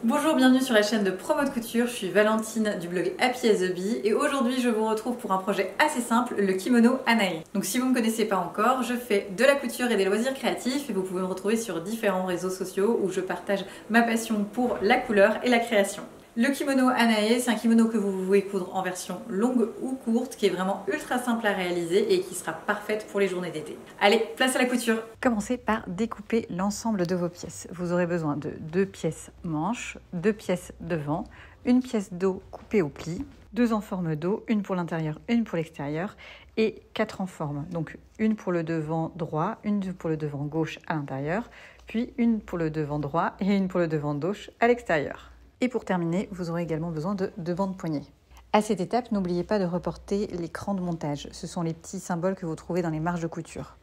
Bonjour, bienvenue sur la chaîne de Promo de Couture, je suis Valentine du blog Happy as a Bee et aujourd'hui je vous retrouve pour un projet assez simple, le kimono Anae. Donc si vous ne me connaissez pas encore, je fais de la couture et des loisirs créatifs et vous pouvez me retrouver sur différents réseaux sociaux où je partage ma passion pour la couleur et la création. Le kimono Anae, c'est un kimono que vous pouvez coudre en version longue ou courte, qui est vraiment ultra simple à réaliser et qui sera parfaite pour les journées d'été. Allez, place à la couture! Commencez par découper l'ensemble de vos pièces. Vous aurez besoin de 2 pièces manches, 2 pièces devant, une pièce dos coupée au pli, 2 en forme dos, une pour l'intérieur, une pour l'extérieur et 4 en forme. Donc une pour le devant droit, une pour le devant gauche à l'intérieur, puis une pour le devant droit et une pour le devant gauche à l'extérieur. Et pour terminer, vous aurez également besoin de 2 bandes poignées. À cette étape, n'oubliez pas de reporter les crans de montage. Ce sont les petits symboles que vous trouvez dans les marges de couture.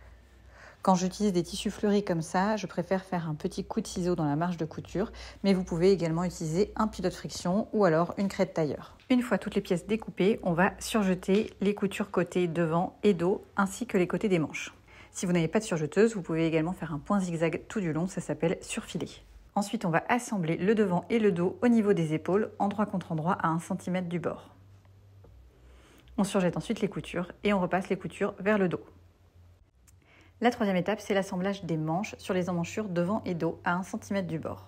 Quand j'utilise des tissus fleuris comme ça, je préfère faire un petit coup de ciseau dans la marge de couture, mais vous pouvez également utiliser un pilote friction ou alors une craie de tailleur. Une fois toutes les pièces découpées, on va surjeter les coutures côté devant et dos, ainsi que les côtés des manches. Si vous n'avez pas de surjeteuse, vous pouvez également faire un point zigzag tout du long, ça s'appelle surfiler. Ensuite, on va assembler le devant et le dos au niveau des épaules, endroit contre endroit à 1 cm du bord. On surjette ensuite les coutures et on repasse les coutures vers le dos. La troisième étape, c'est l'assemblage des manches sur les emmanchures devant et dos à 1 cm du bord.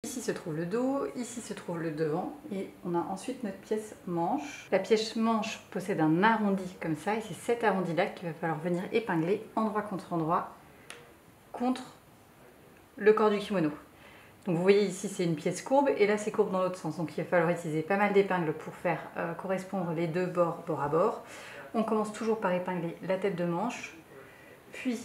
Ici se trouve le dos, ici se trouve le devant et on a ensuite notre pièce manche. La pièce manche possède un arrondi comme ça et c'est cet arrondi-là qu'il va falloir venir épingler endroit contre le corps du kimono. Donc vous voyez ici c'est une pièce courbe et là c'est courbe dans l'autre sens. Donc il va falloir utiliser pas mal d'épingles pour faire correspondre les deux bords bord à bord. On commence toujours par épingler la tête de manche, puis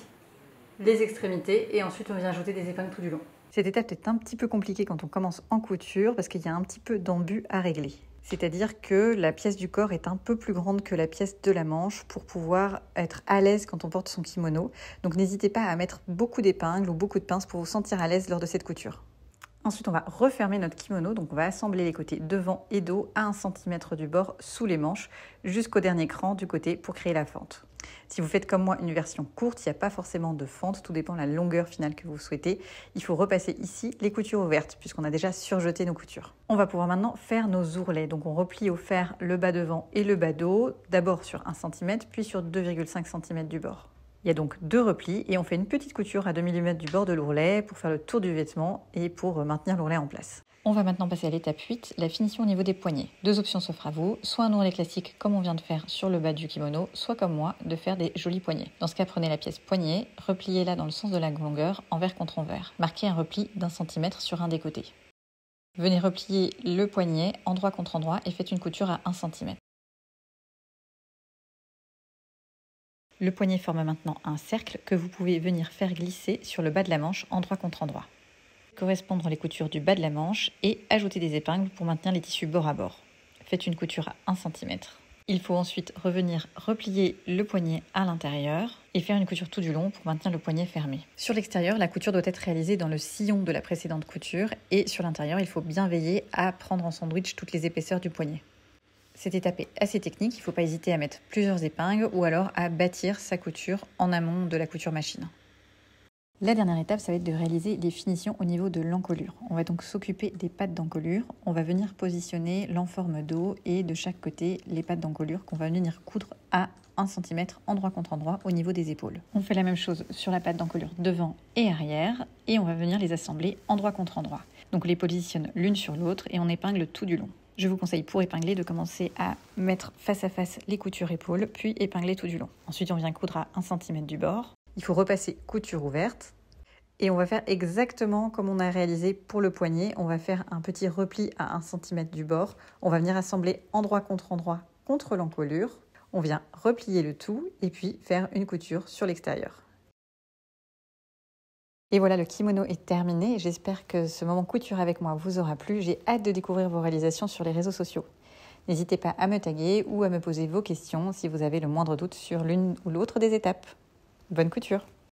les extrémités et ensuite on vient ajouter des épingles tout du long. Cette étape est un petit peu compliquée quand on commence en couture parce qu'il y a un petit peu d'embut à régler. C'est-à-dire que la pièce du corps est un peu plus grande que la pièce de la manche pour pouvoir être à l'aise quand on porte son kimono. Donc n'hésitez pas à mettre beaucoup d'épingles ou beaucoup de pinces pour vous sentir à l'aise lors de cette couture. Ensuite, on va refermer notre kimono, donc on va assembler les côtés devant et dos à 1 cm du bord sous les manches jusqu'au dernier cran du côté pour créer la fente. Si vous faites comme moi une version courte, il n'y a pas forcément de fente, tout dépend de la longueur finale que vous souhaitez. Il faut repasser ici les coutures ouvertes puisqu'on a déjà surjeté nos coutures. On va pouvoir maintenant faire nos ourlets, donc on replie au fer le bas devant et le bas dos, d'abord sur 1 cm puis sur 2,5 cm du bord. Il y a donc 2 replis et on fait une petite couture à 2 mm du bord de l'ourlet pour faire le tour du vêtement et pour maintenir l'ourlet en place. On va maintenant passer à l'étape 8, la finition au niveau des poignets. 2 options s'offrent à vous, soit un ourlet classique comme on vient de faire sur le bas du kimono, soit comme moi, de faire des jolis poignets. Dans ce cas, prenez la pièce poignet, repliez-la dans le sens de la longueur, envers contre envers. Marquez un repli d'1 cm sur un des côtés. Venez replier le poignet endroit contre endroit et faites une couture à 1 cm. Le poignet forme maintenant un cercle que vous pouvez venir faire glisser sur le bas de la manche endroit contre endroit. Correspondre les coutures du bas de la manche et ajouter des épingles pour maintenir les tissus bord à bord. Faites une couture à 1 cm. Il faut ensuite revenir replier le poignet à l'intérieur et faire une couture tout du long pour maintenir le poignet fermé. Sur l'extérieur, la couture doit être réalisée dans le sillon de la précédente couture et sur l'intérieur, il faut bien veiller à prendre en sandwich toutes les épaisseurs du poignet. Cette étape est assez technique, il ne faut pas hésiter à mettre plusieurs épingles ou alors à bâtir sa couture en amont de la couture machine. La dernière étape, ça va être de réaliser les finitions au niveau de l'encolure. On va donc s'occuper des pattes d'encolure. On va venir positionner l'enforme dos et de chaque côté les pattes d'encolure qu'on va venir coudre à 1 cm endroit contre endroit au niveau des épaules. On fait la même chose sur la patte d'encolure devant et arrière et on va venir les assembler endroit contre endroit. Donc on les positionne l'une sur l'autre et on épingle tout du long. Je vous conseille pour épingler de commencer à mettre face à face les coutures épaules, puis épingler tout du long. Ensuite, on vient coudre à 1 cm du bord. Il faut repasser couture ouverte. Et on va faire exactement comme on a réalisé pour le poignet. On va faire un petit repli à 1 cm du bord. On va venir assembler endroit contre l'encolure. On vient replier le tout et puis faire une couture sur l'extérieur. Et voilà, le kimono est terminé. J'espère que ce moment couture avec moi vous aura plu. J'ai hâte de découvrir vos réalisations sur les réseaux sociaux. N'hésitez pas à me taguer ou à me poser vos questions si vous avez le moindre doute sur l'une ou l'autre des étapes. Bonne couture!